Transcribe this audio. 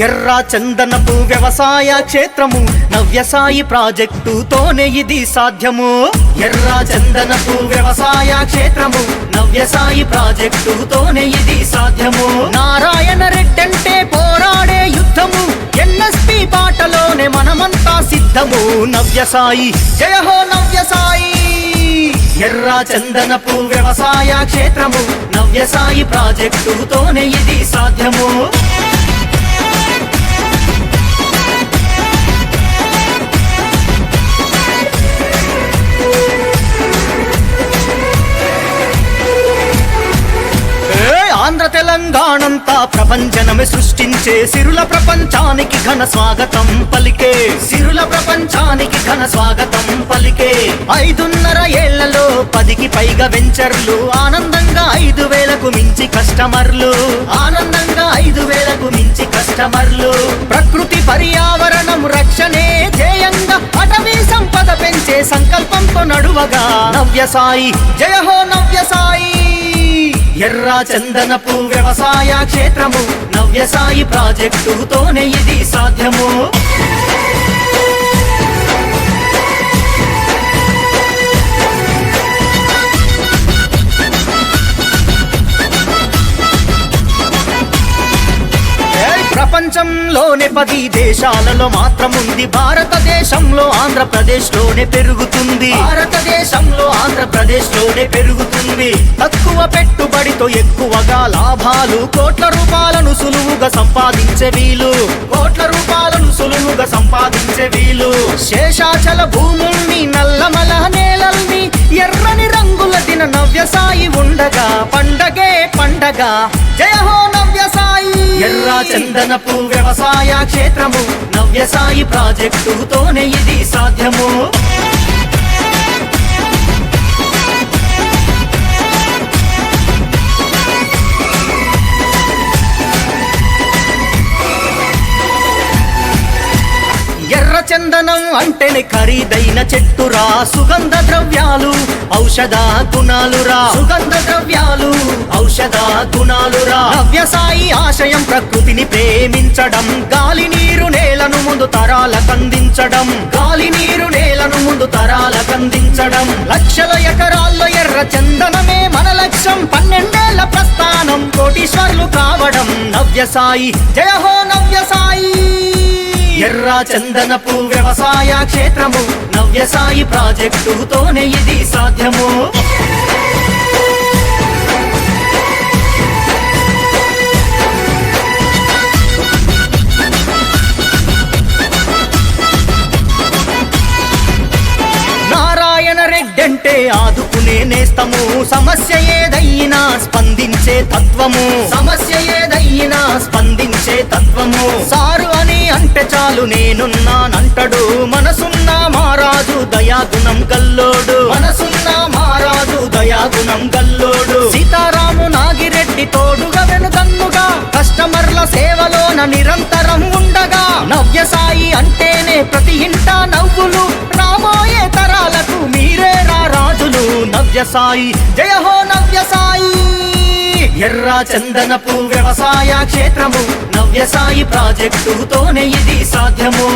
ఎర్ర చందనపు వ్యవసాయ క్షేత్రము నవ్యసాయి ప్రాజెక్టుతోనే ఇది సాధ్యము. ఎర్ర చందనపు వ్యవసాయ క్షేత్రము నవ్యసాయి ప్రాజెక్టుతోనే ఇది సాధ్యము. నారాయణ రెడ్డంటే పోరాడే యుద్ధము, ఎన్ఎస్పి బాటలోనే మనమంతా సిద్ధము. నవ్యసాయి జయ హో నవ్యసాయి. ఎర్ర చందనపు వ్యవసాయ క్షేత్రము నవ్యసాయి ప్రాజెక్టుతోనే ఇది సాధ్యము. ఆంధ్ర తెలంగాణంతా ప్రపంచనమే సృష్టించే సిరుల ప్రపంచానికి ఘన స్వాగతం పలికే. సిరుల ప్రపంచానికి ఘన స్వాగతం పలికే. 5.5 ఏళ్లలో 10కి పైగా వెంచర్లు, ఆనందంగా 5,000కు మించి కస్టమర్లు. ఆనందంగా 5,000కు మించి కస్టమర్లు. ప్రకృతి పర్యావరణం రక్షణే ధ్యేయంగా అటవీ సంపద పెంచే సంకల్పంతో నడువగా నవ్యసాయి జయ హో నవ్యసాయి. ఎర్ర చందనపు వ్యవసాయ క్షేత్రము నవ్యసాయి ప్రాజెక్టుతోనే ఇది సాధ్యము. ప్రపంచంలోనే 10 దేశాలలో మాత్రముంది, భారతదేశంలో ఆంధ్రప్రదేశ్లోనే పెరుగుతుంది. భారతదేశంలో ఆంధ్రప్రదేశ్లోనే పెరుగుతుంది. తక్కువ పెట్టుబడితో ఎక్కువగా లాభాలు, కోట్ల రూపాయలను సులువుగా సంపాదించే వీలు. కోట్ల రూపాయలను సులువుగా సంపాదించే వీలు. శేషాచల భూముల్ని, నల్లమల నేలల్ని, ఎర్రని రంగుల దిన నవ్యసాయి ఉండగా పండగే పండగ. జయ హో నవ్యసాయి. ఎర్ర చందనపు వ్యవసాయ క్షేత్రము నవ్యసాయి ప్రాజెక్టుతోనే ఇది సాధ్యము. ఎర్ర చందనం అంటేనే ఖరీదైన చెట్టురా, సుగంధ ద్రవ్యాలు ఔషధ గుణాలురా. సుగంధ ద్రవ్యాలు ఔషధ గుణాలురా. నవ్యసాయి ఆశయం ప్రకృతిని ప్రేమించడం, గాలి నీరు నేలను ముందు తరాలకందించడం. గాలి నీరు నేలను ముందు తరాలకందించడం. లక్షల ఎకరాల్లో ఎర్ర చందనమే మన లక్ష్యం. 12 ఏళ్ల ప్రస్థానం, కోటీశ్వర్లు కావడం నవ్యసాయి జయ హో నవ్యసాయి. ఎర్ర చందనపు వ్యవసాయ క్షేత్రము నవ్యసాయి ప్రాజెక్టుతోనే ఇది సాధ్యము. నారాయణ రెడ్డంటే ఆదుకునే నేస్తము, సమస్య ఏదైనా స్పందించే తత్వము. సమస్య ఏదైనా స్పందించే తత్వము. సారు అని అంటే చాలు నేనున్నానంటడు, మనసున్న మహారాజు దయాగుణం గల్లోడు. మనసున్న మహారాజు దయాగుణం గల్లోడు. సీతారాము నాగిరెడ్డి తోడుగా వెనుదన్నుగా, కస్టమర్ల సేవలోన నిరంతరం ఉండగా. నవ్యసాయి అంటేనే ప్రతి ఇంట నవ్వులు, రాబోయే తరాలకు మీరే రాజులు. నవ్యసాయి జయ హో నవ్యసాయి. ఎర్ర చందనపు వ్యవసాయ క్షేత్రము నవ్యసాయి ప్రాజెక్టుతోనే ఇది సాధ్యము.